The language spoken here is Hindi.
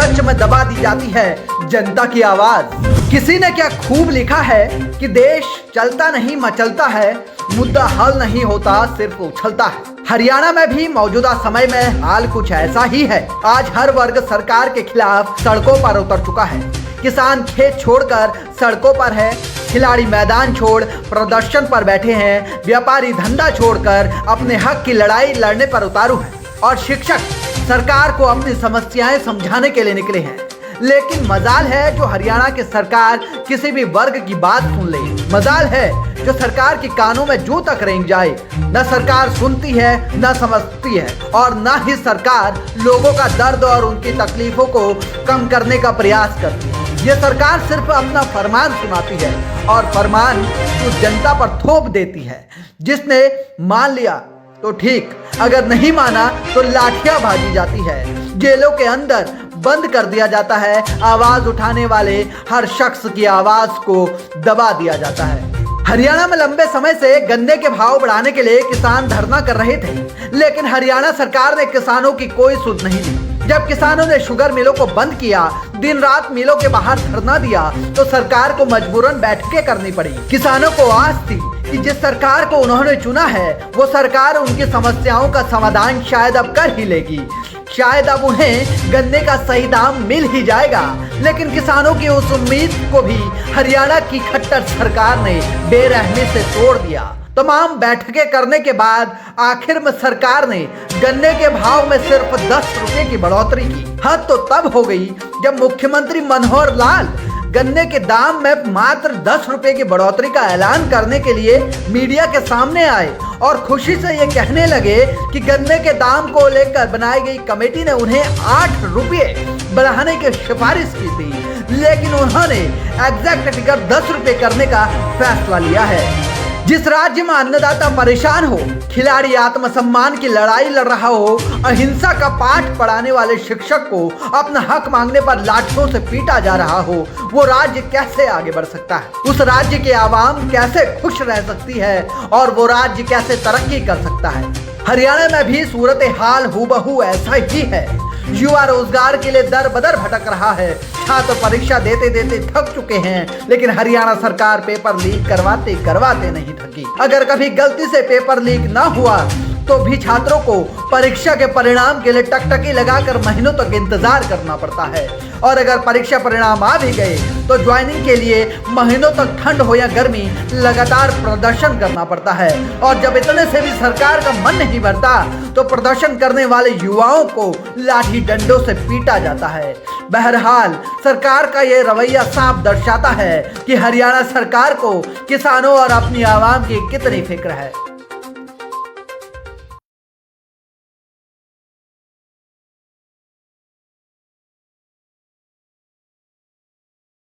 सच में दबा दी जाती है जनता की आवाज। किसी ने क्या खूब लिखा है कि देश चलता नहीं मचलता है, मुद्दा हल नहीं होता सिर्फ उछलता है। हरियाणा में भी मौजूदा समय में हाल कुछ ऐसा ही है। आज हर वर्ग सरकार के खिलाफ सड़कों पर उतर चुका है। किसान खेत छोड़कर सड़कों पर है, खिलाड़ी मैदान छोड़ प्रदर्शन पर बैठे हैं, व्यापारी धंधा छोड़कर अपने हक की लड़ाई लड़ने पर उतारू है और शिक्षक सरकार को अपनी समस्याएं समझाने के लिए निकले हैं। लेकिन मजाल है जो हरियाणा की सरकार किसी भी वर्ग की बात सुन ले। मजाल है जो सरकार के कानों में जू तक रेंग जाए। न सरकार सुनती है, न समझती है और न ही सरकार लोगों का दर्द और उनकी तकलीफों को कम करने का प्रयास करती है। ये सरकार सिर्फ अपना फरमान सुनाती है और फरमान उस जनता पर थोप देती है। जिसने मान लिया तो ठीक, अगर नहीं माना तो लाठियां भाजी जाती है, जेलों के अंदर बंद कर दिया जाता है, आवाज उठाने वाले हर शख्स की आवाज को दबा दिया जाता है। हरियाणा में लंबे समय से गन्ने के भाव बढ़ाने के लिए किसान धरना कर रहे थे, लेकिन हरियाणा सरकार ने किसानों की कोई सुध नहीं ली। जब किसानों ने शुगर मिलों को बंद किया, दिन रात मिलों के बाहर धरना दिया, तो सरकार को मजबूरन बैठकें करनी पड़ी। किसानों को आस थी कि जिस सरकार को उन्होंने चुना है वो सरकार उनकी समस्याओं का समाधान शायद अब कर ही लेगी, शायद अब उन्हें गन्ने का सही दाम मिल ही जाएगा। लेकिन किसानों की उस उम्मीद को भी हरियाणा की खट्टर सरकार ने बेरहमी से तोड़ दिया। तमाम बैठकें करने के बाद आखिर में सरकार ने गन्ने के भाव में सिर्फ 10 रुपए की बढ़ोतरी की। हद तो तब हो गई जब मुख्यमंत्री मनोहर लाल गन्ने के दाम में मात्र 10 रुपए की बढ़ोतरी का ऐलान करने के लिए मीडिया के सामने आए और खुशी से ये कहने लगे कि गन्ने के दाम को लेकर बनाई गई कमेटी ने उन्हें 8 रुपये बढ़ाने की सिफारिश की थी, लेकिन उन्होंने एग्जैक्ट फिगर 10 रुपये करने का फैसला लिया है। जिस राज्य में अन्नदाता परेशान हो, खिलाड़ी आत्मसम्मान की लड़ाई लड़ रहा हो, अहिंसा का पाठ पढ़ाने वाले शिक्षक को अपना हक मांगने पर लाठियों से पीटा जा रहा हो, वो राज्य कैसे आगे बढ़ सकता है? उस राज्य के आवाम कैसे खुश रह सकती है और वो राज्य कैसे तरक्की कर सकता है? हरियाणा में भी सूरत हाल हूबहू ऐसा ही है। युवा रोजगार के लिए दर बदर भटक रहा है, छात्र परीक्षा देते देते थक चुके हैं, लेकिन हरियाणा सरकार पेपर लीक करवाते करवाते नहीं थकी। अगर कभी गलती से पेपर लीक ना हुआ तो भी छात्रों को परीक्षा के परिणाम के लिए टकटकी लगाकर महीनों तक इंतजार करना पड़ता है और अगर परीक्षा परिणाम आ भी गए तो ज्वाइनिंग के लिए महीनों तक ठंड हो या गर्मी लगातार प्रदर्शन करना पड़ता है। और जब इतने से भी सरकार का मन नहीं भरता तो प्रदर्शन करने वाले युवाओं को लाठी डंडों से पीटा जाता है। बहरहाल सरकार का ये रवैया साफ दर्शाता है कि हरियाणा सरकार को किसानों और अपनी आवाम की कितनी फिक्र है।